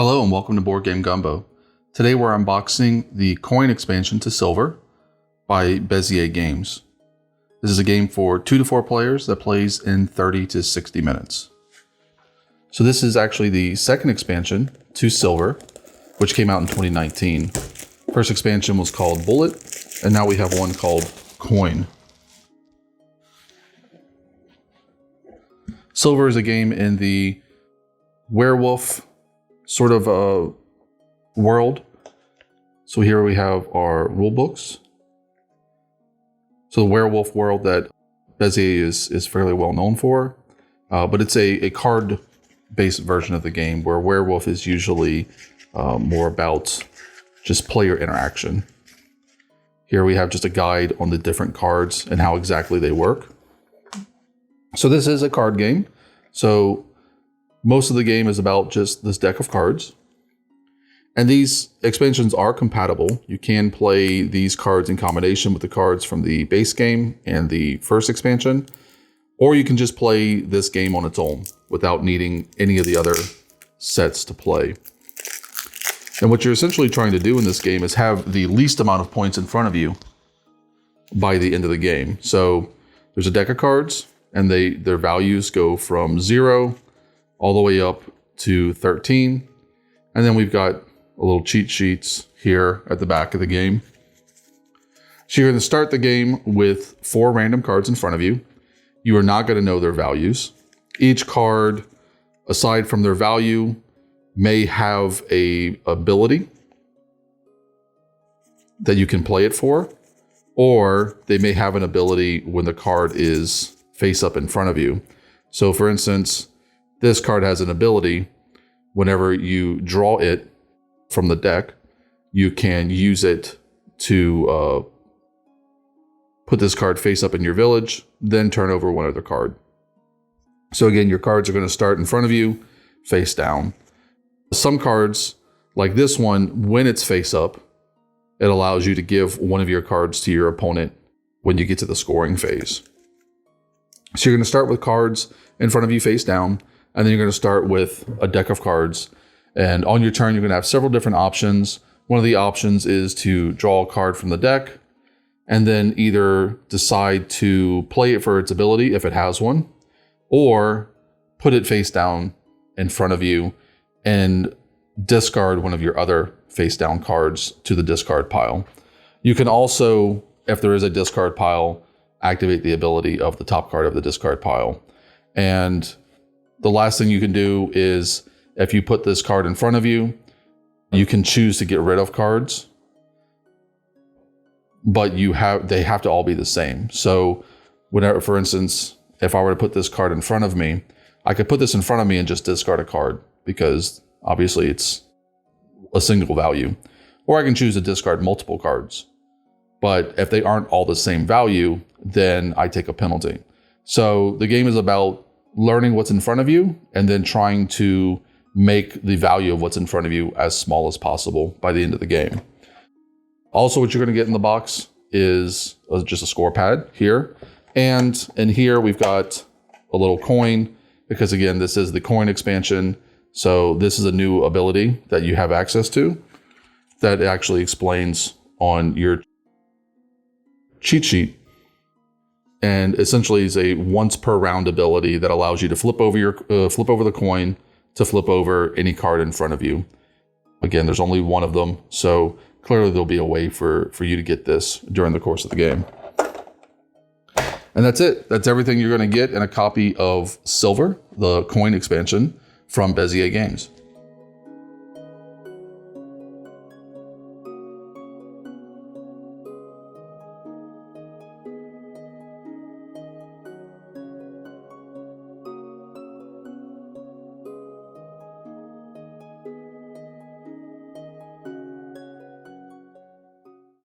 Hello and welcome to Board Game Gumbo. Today we're unboxing the coin expansion to Silver by Bezier Games. This is a game for 2 to 4 players that plays in 30 to 60 minutes. So this is actually the second expansion to Silver, which came out in 2019. First expansion was called Bullet, and now we have one called Coin. Silver is a game in the werewolf sort of a world. So here we have our rule books. So the werewolf world that Bezier is fairly well known for, but it's a card-based version of the game where werewolf is usually more about just player interaction. Here we have just a guide on the different cards and how exactly they work. So this is a card game. So most of the game is about just this deck of cards. And these expansions are compatible. You can play these cards in combination with the cards from the base game and the first expansion, or you can just play this game on its own without needing any of the other sets to play. And what you're essentially trying to do in this game is have the least amount of points in front of you by the end of the game. So there's a deck of cards, and their values go from 0 all the way up to 13. And then we've got a little cheat sheets here at the back of the game. So you're going to start the game with 4 random cards in front of you. You are not going to know their values. Each card, aside from their value, may have a ability that you can play it for, or they may have an ability when the card is face up in front of you. So for instance, this card has an ability. Whenever you draw it from the deck, you can use it to put this card face up in your village, then turn over one other card. So again, your cards are going to start in front of you, face down. Some cards, like this one, when it's face up, it allows you to give one of your cards to your opponent when you get to the scoring phase. So you're going to start with cards in front of you face down, and then you're going to start with a deck of cards. And on your turn, you're going to have several different options. One of the options is to draw a card from the deck and then either decide to play it for its ability if it has one, or put it face down in front of you and discard one of your other face down cards to the discard pile. You can also, if there is a discard pile, activate the ability of the top card of the discard pile. And the last thing you can do is, if you put this card in front of you, you can choose to get rid of cards, but they have to all be the same. So whenever, for instance, if I were to put this card in front of me, I could put this in front of me and just discard a card because obviously it's a single value. Or I can choose to discard multiple cards. But if they aren't all the same value, then I take a penalty. So the game is about learning what's in front of you and then trying to make the value of what's in front of you as small as possible by the end of the game. Also, what you're going to get in the box is just a score pad here. And in here, we've got a little coin because, again, this is the coin expansion. So this is a new ability that you have access to that actually explains on your cheat sheet. And essentially is a once per round ability that allows you to flip over the coin to flip over any card in front of you. Again, there's only one of them, so clearly there'll be a way for you to get this during the course of the game. And that's it. That's everything you're going to get in a copy of Silver, the coin expansion from Bezier Games.